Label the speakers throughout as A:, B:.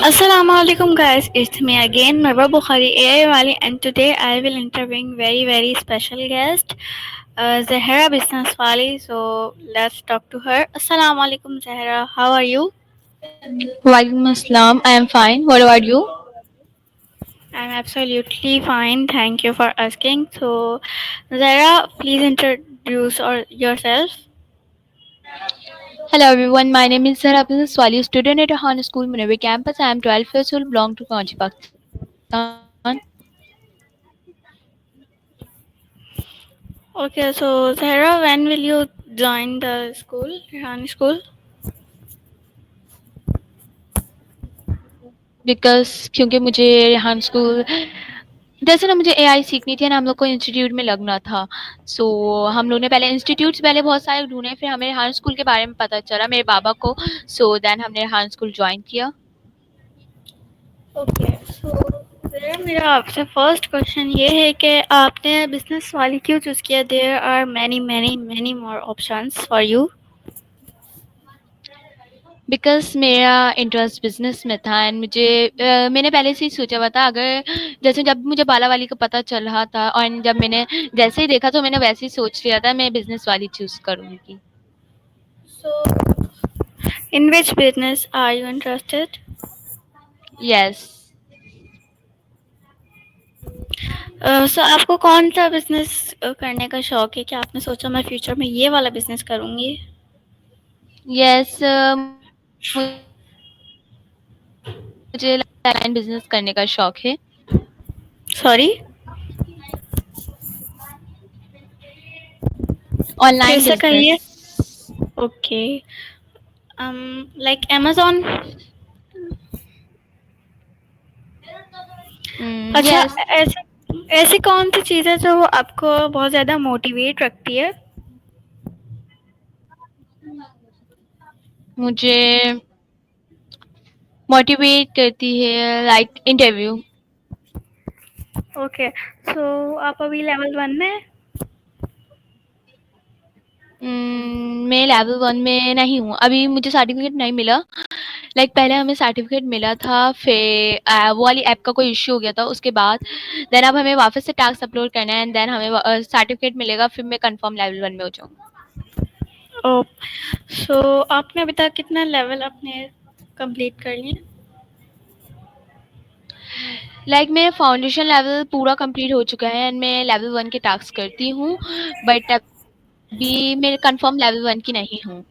A: Assalamu alaikum guys, it's me again Marwa Bukhari AI Wali, and today I will interviewing very special guest Zahra Business Wali. So let's talk to her. Assalamu alaikum Zahra, how are you?
B: Walaikum Assalam. I am fine. What about you?
A: I'm absolutely fine. Thank you for asking. So Zahra, please introduce yourself.
B: Hello everyone. My name is Zahra Abdul Swali, student at Rehan School, Munawar campus. I am 12 years old, belong to Karachi, Pakistan.
A: Okay, so Zahra, when will you join the school, Rihani school?
B: Because क्योंकि मुझे Rehan school जैसे ना मुझे AI सीखनी थी ना हम लोग को इंस्टीट्यूट में लगना था सो हम लोग ने पहले इंस्टीट्यूट्स पहले बहुत सारे ढूंढे फिर हमें रेहान स्कूल के बारे में पता चला मेरे बाबा को सो देन हमने रेहान स्कूल ज्वाइन किया
A: ओके सो ज़रा मेरा आपसे फर्स्ट क्वेश्चन ये है कि आपने बिजनेस वाली क्यों चूज़ किया? There are many more options for you.
B: Because मेरा इंटरेस्ट बिजनेस में था एंड मैंने पहले से ही सोचा हुआ था अगर जैसे जब मुझे बाला वाली का पता चल रहा था और जब मैंने जैसे ही देखा तो मैंने वैसे ही सोच लिया था मैं बिजनेस वाली चूज करूंगी
A: so in which business are you interested?
B: Yes
A: so आपको कौन सा बिजनेस करने का शौक है कि आपने सोचा मैं फ्यूचर में ये वाला बिजनेस करूँगी?
B: यस मुझे ऑनलाइन बिजनेस करने का शौक है
A: सॉरी, फिर
B: ऑनलाइन
A: से
B: बिजनेस
A: कहिए. Okay, like Amazon. अच्छा,
B: यस
A: ऐसे ऐसी कौन सी चीज़ है जो आपको बहुत ज़्यादा मोटिवेट रखती है?
B: मुझे मोटिवेट करती है लाइक इंटरव्यू
A: ओके, सो आप अभी लेवल 1 में हैं?
B: मैं लेवल 1 में नहीं हूँ अभी मुझे सर्टिफिकेट नहीं मिला लाइक पहले हमें सर्टिफिकेट मिला था फिर वो वाली ऐप का कोई इश्यू हो गया था उसके बाद देन अब हमें वापस से टास्क अपलोड करना है एंड देन हमें सर्टिफिकेट मिलेगा फिर मैं कंफर्म लेवल 1 में हो जाऊँगी
A: ओह! सो आपने अभी तक कितना लेवल अपने कंप्लीट कर लिए?
B: लाइक मेरा फाउंडेशन लेवल पूरा कंप्लीट हो चुका है एंड मैं लेवल 1 के टास्क करती हूँ बट अभी मैं कंफर्म लेवल 1 की नहीं हूँ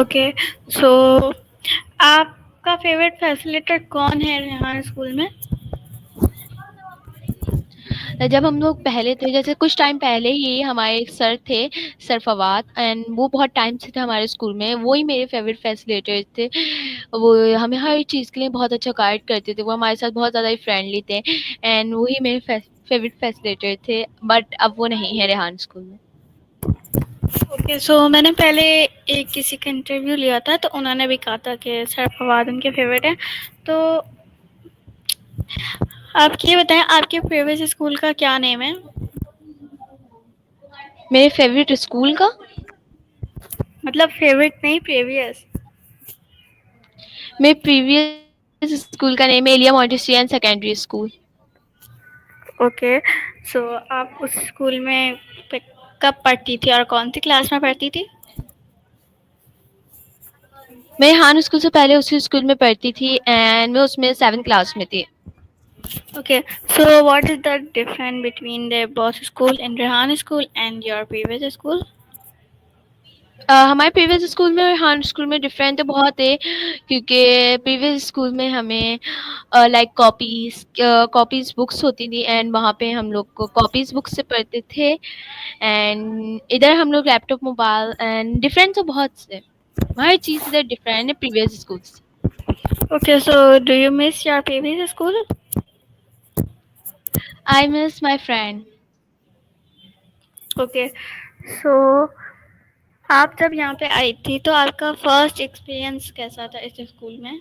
A: ओके, सो आपका फ़ेवरेट फैसिलिटेटर कौन है यहाँ स्कूल में?
B: जब हम लोग पहले थे जैसे कुछ टाइम पहले ही हमारे एक सर थे सर फवाद एंड वो बहुत टाइम से थे हमारे स्कूल में वो ही मेरे फेवरेट फैसिलिटेटर थे वो हमें हर चीज़ के लिए बहुत अच्छा गाइड करते थे वो हमारे साथ बहुत ज़्यादा ही फ्रेंडली थे एंड वही मेरे फेवरेट फैसिलिटेटर थे बट अब वो नहीं है रेहान स्कूल में
A: ओके, सो मैंने पहले एक किसी का इंटरव्यू लिया था तो उन्होंने भी कहा था कि सर फवाद उनके फ़ेवरेट हैं। तो आप ये बताएँ आपके प्रीवियस स्कूल का क्या नेम है?
B: मेरे फेवरेट स्कूल का
A: मतलब फ़ेवरेट नहीं, प्रीवियस।
B: मेरे प्रीवियस स्कूल का नेम है एलिया मॉन्टेसियन सेकेंडरी स्कूल
A: ओके, सो आप उस स्कूल में कब पढ़ती थी और कौन सी क्लास में पढ़ती थी?
B: मैं रेहान स्कूल से पहले उसी स्कूल में पढ़ती थी एंड मैं उसमें 7th क्लास में थी
A: Okay, so what is the difference between the boss school in Rehan school and your previous school?
B: हमारे प्रीवियस स्कूल में और हान स्कूल में डिफरेंट तो बहुत है क्योंकि प्रीवियस स्कूल में हमें लाइक कॉपीज बुक्स होती थी एंड वहाँ पे हम लोग को कॉपीज बुक्स से पढ़ते थे एंड इधर हम लोग लैपटॉप मोबाइल एंड डिफरेंट तो बहुत से हर चीज़ इधर डिफरेंट है प्रीवियस स्कूल से
A: Okay, so do you miss your previous school?
B: I miss my friend
A: Okay, so आप जब यहाँ पे आई थी तो आपका फर्स्ट एक्सपीरियंस कैसा था इस स्कूल में?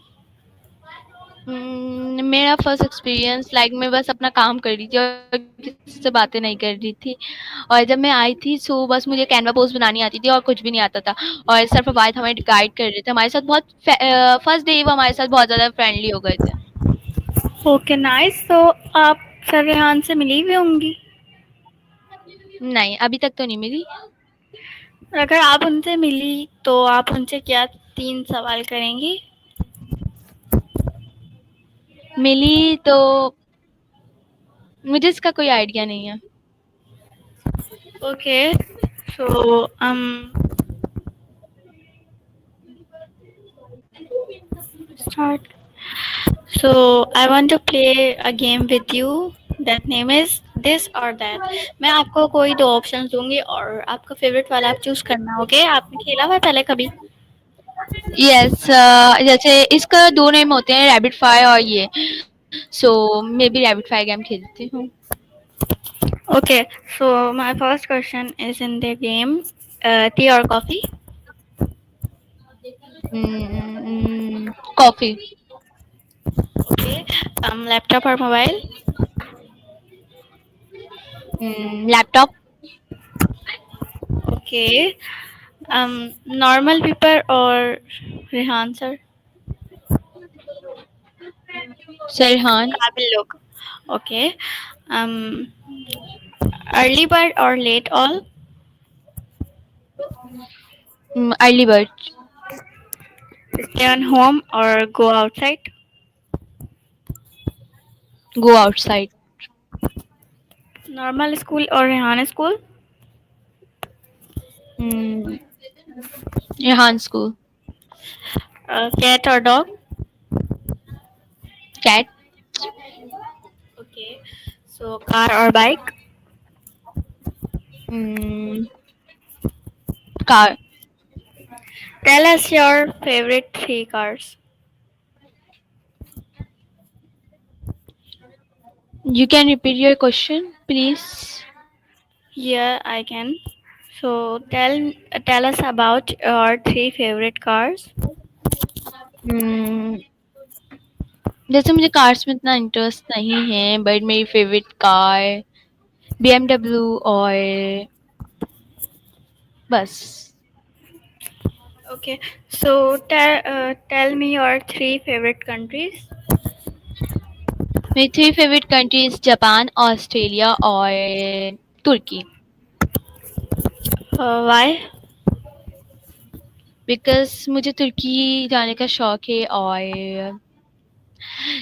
B: मेरा फर्स्ट एक्सपीरियंस लाइक मैं बस अपना काम कर रही थी और किसी से बातें नहीं कर रही थी। और जब मैं आई थी सो बस मुझे कैनवा पोस्ट बनानी आती थी और कुछ भी नहीं आता था। और सर फवाद हमें गाइड कर रहे थे, हमारे साथ बहुत फर्स्ट डे वो हमारे साथ बहुत ज़्यादा फ्रेंडली हो गए थे।
A: Okay nice. तो आप सर रेहान से मिली भी होंगी?
B: नहीं, अभी तक तो नहीं मिली।
A: अगर आप उनसे मिली तो आप उनसे क्या 3 सवाल करेंगी?
B: मिली तो मुझे इसका कोई आइडिया नहीं है।
A: Okay so start. So I want to play a game with you. That name is this or that. मैं आपको कोई 2 ऑप्शन दूंगी और आपका फेवरेट वाला आप चूज करना। ओके आपने खेला हुआ है पहले कभी?
B: यस, जैसे इसका दो नेम होते हैं, रैबिट फायर और ये। सो मैं भी रैबिट फायर गेम खेलती हूँ।
A: Okay, so my first question is in the game, tea or coffee?
B: Coffee.
A: Okay, laptop or mobile?
B: Laptop.
A: Okay, normal people or Rehan sir?
B: सरहान।
A: काबिल लोग। Okay, um, early bird or late all?
B: Early bird.
A: Stay on home or go outside?
B: Go outside.
A: Normal school or Rehan school?
B: Rehan school.
A: Cat or dog?
B: Cat.
A: Okay, so car or bike?
B: Car.
A: Tell us your favorite 3 cars.
B: You can repeat your question, please.
A: Yeah, I can. So tell us about your 3 favorite cars.
B: Hmm, जैसे मुझे cars में इतना interest नहीं है, but मेरी favourite car BMW और बस।
A: Okay, so tell me your 3 favorite countries.
B: मेरी 3 फेवरेट कंट्रीज जापान, ऑस्ट्रेलिया और तुर्की।
A: Why?
B: बिकॉज मुझे तुर्की जाने का शौक है और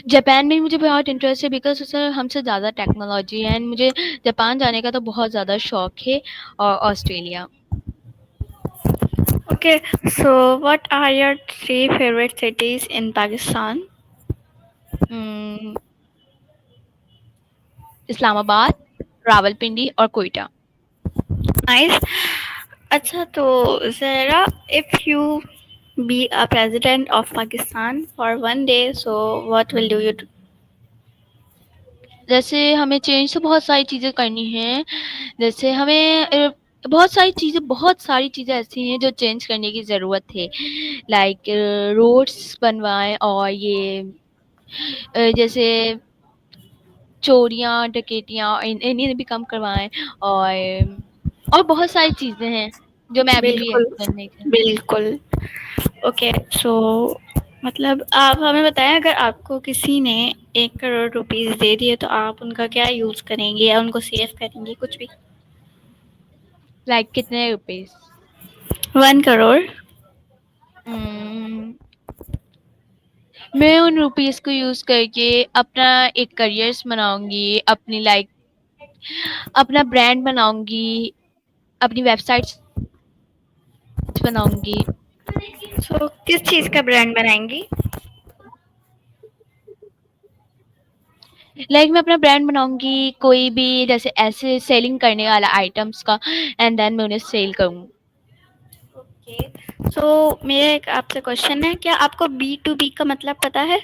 B: जापान में मुझे बहुत इंटरेस्ट है बिकॉज उसमें हमसे ज़्यादा टेक्नोलॉजी है एंड मुझे जापान जाने का तो बहुत ज़्यादा शौक है। और Australia.
A: Okay, so what are your 3 favorite cities in Pakistan?
B: हम्म, इस्लामाबाद, रावलपिंडी और कोयटा।
A: Nice. अच्छा तो Zahra, if you be a president of Pakistan for one day, so what will you do?
B: जैसे हमें चेंज तो बहुत सारी चीज़ें करनी हैं, जैसे हमें बहुत सारी चीज़ें ऐसी हैं जो चेंज करने की ज़रूरत है। लाइक रोड्स बनवाएँ और ये जैसे चोरियाँ, डकैतियाँ इन्हें भी कम करवाएँ और बहुत सारी चीज़ें हैं जो मैं अभी भी
A: बिल्कुल,
B: एक्सप्लेन नहीं कर।
A: बिल्कुल। ओके सो मतलब आप हमें बताएं, अगर आपको किसी ने 1 करोड़ रुपीस दे दिए तो आप उनका क्या यूज करेंगे या उनको सेव करेंगे, कुछ भी?
B: लाइक कितने रुपीज़?
A: 1 करोड़।
B: उम, मैं उन रुपीज़ को यूज़ करके अपना एक करियर्स बनाऊँगी, अपनी लाइक अपना ब्रांड बनाऊँगी, अपनी वेबसाइट्स बनाऊँगी।
A: सो किस चीज़ का ब्रांड बनाएंगी?
B: लाइक मैं अपना ब्रांड बनाऊँगी कोई भी जैसे ऐसे सेलिंग करने वाला आइटम्स का एंड देन मैं उन्हें सेल करूँ।
A: ओके सो मेरा एक आपसे क्वेश्चन है, क्या आपको B2B का मतलब पता है?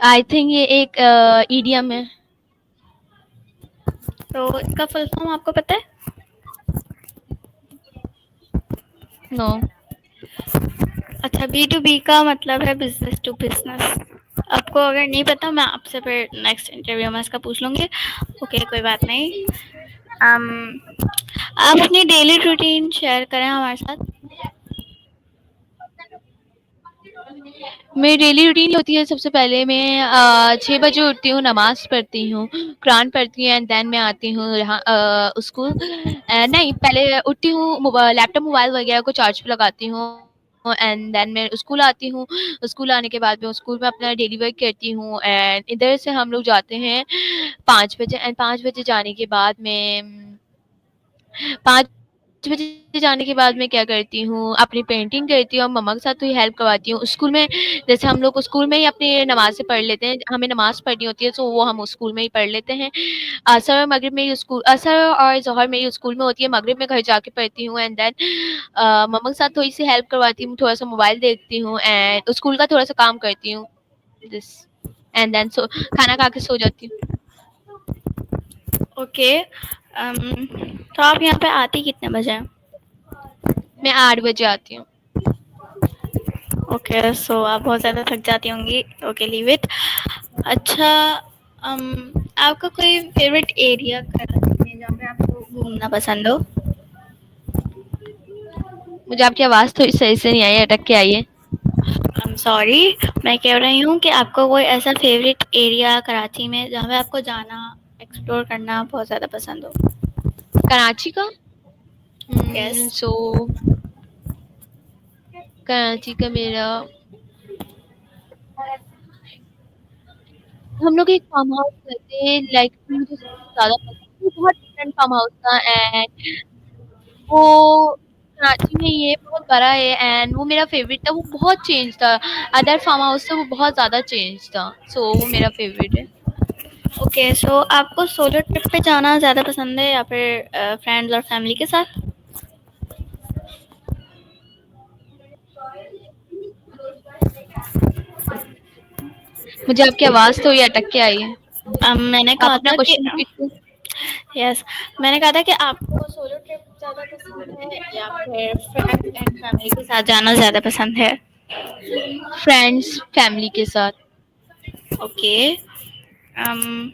B: आई थिंक ये एक ईडीएम है।
A: तो इसका फुल फॉर्म आपको पता है?
B: नो।
A: अच्छा, B2B का मतलब है बिजनेस टू बिजनेस। आपको अगर नहीं पता, मैं आपसे फिर नेक्स्ट इंटरव्यू में इसका पूछ लूँगी। ओके, कोई बात नहीं। um, आप अपनी डेली रूटीन शेयर करें हमारे साथ।
B: मेरी डेली रूटीन होती है, सबसे पहले मैं 6 बजे उठती हूँ, नमाज़ पढ़ती हूँ, कुरान पढ़ती हूँ एंड देन मैं आती हूँ यहाँ स्कूल। नहीं, पहले उठती हूँ, लैपटॉप, मोबाइल वगैरह को चार्ज पे लगाती हूँ एंड देन मैं स्कूल आती हूँ। स्कूल आने के बाद मैं स्कूल में अपना डेली वर्क करती हूँ एंड इधर से हम लोग जाते हैं 5 बजे एंड 5 बजे जाने के बाद मैं 5 बजे जाने के बाद मैं क्या करती हूँ, अपनी पेंटिंग करती हूँ और मम्मा के साथ थोड़ी हेल्प करवाती हूँ। स्कूल में जैसे हम लोग स्कूल में ही अपनी नमाज़ें पढ़ लेते हैं, हमें नमाज़ पढ़नी होती है, तो वो हम स्कूल में ही पढ़ लेते हैं। असर और मगरिब मेरी स्कूल, असर और ज़ोहर मेरी स्कूल में होती है, मगरिब में घर जाके पढ़ती हूँ एंड देन मम्मा के साथ थोड़ी-सी हेल्प करवाती हूँ, थोड़ा-सा मोबाइल देखती हूँ एंड स्कूल का थोड़ा-सा काम करती हूँ, दिस एंड देन खाना खा के सो जाती हूँ।
A: ओके। तो आप यहाँ पे आती कितने बजे हैं?
B: मैं 8 बजे आती हूँ।
A: ओके, सो आप बहुत ज़्यादा थक जाती होंगी। Okay, leave it. अच्छा, आपका कोई फेवरेट एरिया कराची में जहाँ पे आपको घूमना पसंद हो?
B: मुझे आपकी आवाज़ थोड़ी सही से नहीं आई, अटक के आई है।
A: सॉरी, मैं कह रही हूँ कि आपको कोई ऐसा फेवरेट एरिया कराची में जहाँ पे आपको जाना, एक्सप्लोर करना बहुत ज़्यादा पसंद हो?
B: कराची का?
A: यस।
B: सो कराची का मेरा, हम लोग एक फार्म हाउस रहते हैं, लाइक मुझे सबसे ज़्यादा पसंद, वो बहुत डिफरेंट फार्म हाउस था एंड वो कराची में ही है, बहुत बड़ा है एंड वो मेरा फेवरेट था, वो बहुत चेंज था। अदर फार्म हाउस से वो बहुत ज़्यादा चेंज था, सो वो मेरा फेवरेट है।
A: ओके, सो आपको सोलो ट्रिप पे जाना ज़्यादा पसंद है या फिर फ्रेंड्स और फैमिली के साथ?
B: मुझे आपकी आवाज़ थोड़ी अटक के आई है।
A: मैंने
B: आप
A: कहा
B: अपना
A: था कि
B: क्वेश्चन रिपीट करें।
A: यस, मैंने कहा था कि आपको सोलो ट्रिप ज़्यादा पसंद है या फिर फ्रेंड्स एंड फैमिली के साथ जाना ज़्यादा पसंद है?
B: फ्रेंड्स, फैमिली के साथ।
A: ओके। अम,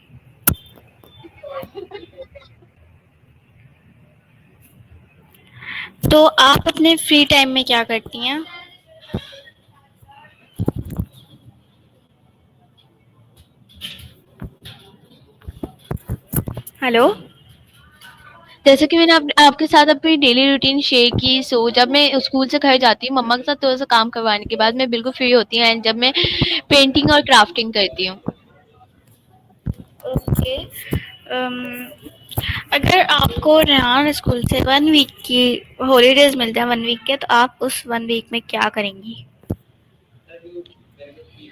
A: तो आप अपने फ्री टाइम में क्या करती हैं? हेलो।
B: जैसे कि मैंने आपके साथ अपनी डेली रूटीन शेयर की, सो जब मैं स्कूल से घर जाती हूँ मम्मा के साथ थोड़ा सा काम करवाने के बाद मैं बिल्कुल फ्री होती हूँ एंड जब मैं पेंटिंग और क्राफ्टिंग करती हूँ।
A: ओके। अम, अगर आपको रेहान स्कूल से 1 वीक की हॉलीडेज मिल जाए, 1 वीक के, तो आप उस 1 वीक में क्या करेंगी?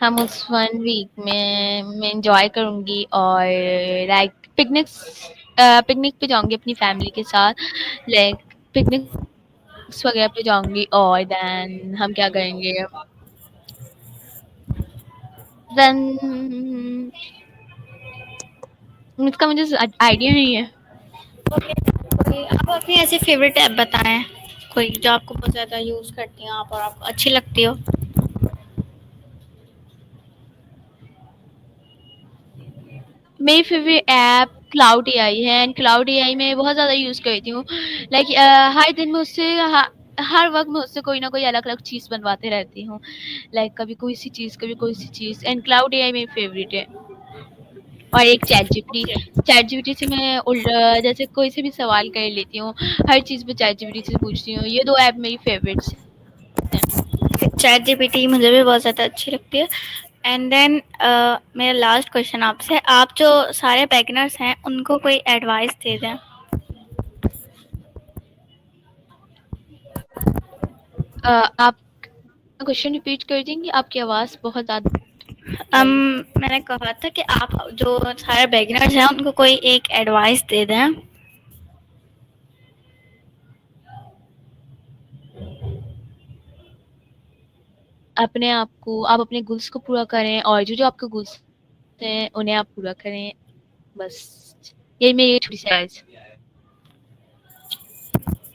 B: हम उस 1 वीक में मैं एंजॉय करूँगी और लाइक पिकनिक पे जाऊँगी अपनी फैमिली के साथ, लाइक पिकनिक्स वगैरह पे जाऊँगी और देन हम क्या करेंगे, देन इसका मुझे आइडिया नहीं है।
A: कोई आप अपनी ऐसी फेवरेट ऐप बताएं, कोई जो आपको बहुत ज़्यादा यूज़ करती हैं आप और आपको अच्छी लगती हो।
B: मेरी फेवरेट ऐप क्लाउड एआई है एंड क्लाउड एआई में बहुत ज़्यादा यूज़ करती हूँ, लाइक हर दिन में उससे हर वक्त मैं उससे कोई ना कोई अलग अलग चीज़ बनवाते रहती हूँ, लाइक कभी कोई सी चीज़, कभी कोई सी चीज़ एंड क्लाउड एआई मेरी फेवरेट है। और एक
A: ओके।
B: चैट जीपीटी से मैं उल्टा जैसे कोई से भी सवाल कर लेती हूँ, हर चीज़ पे चैट जीपीटी से पूछती हूँ, ये 2 ऐप मेरी फेवरेट्स हैं।
A: चैट जीपीटी मुझे भी बहुत ज़्यादा अच्छी लगती है। एंड देन मेरा लास्ट क्वेश्चन आपसे, आप जो सारे बिगिनर्स हैं उनको कोई एडवाइस दे दें।
B: आप क्वेश्चन रिपीट कर देंगी, आपकी आवाज़ बहुत ज़्यादा
A: um,
B: आई है।
A: मैंने कहा था कि आप जो सारे बिगिनर्स हैं उनको कोई एक एडवाइस दे दें।
B: अपने आप को, आप अपने गोल्स को पूरा करें और जो आपके गोल्स हैं उन्हें आप पूरा करें, बस यही मेरी छोटी सी एडवाइस।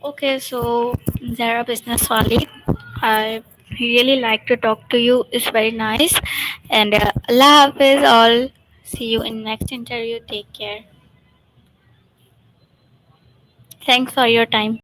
A: ओके, सो ज़रा बिजनेस वाली, really like to talk to you. It's very nice. And Allah Hafiz all. See you in next interview. Take care. Thanks for your time.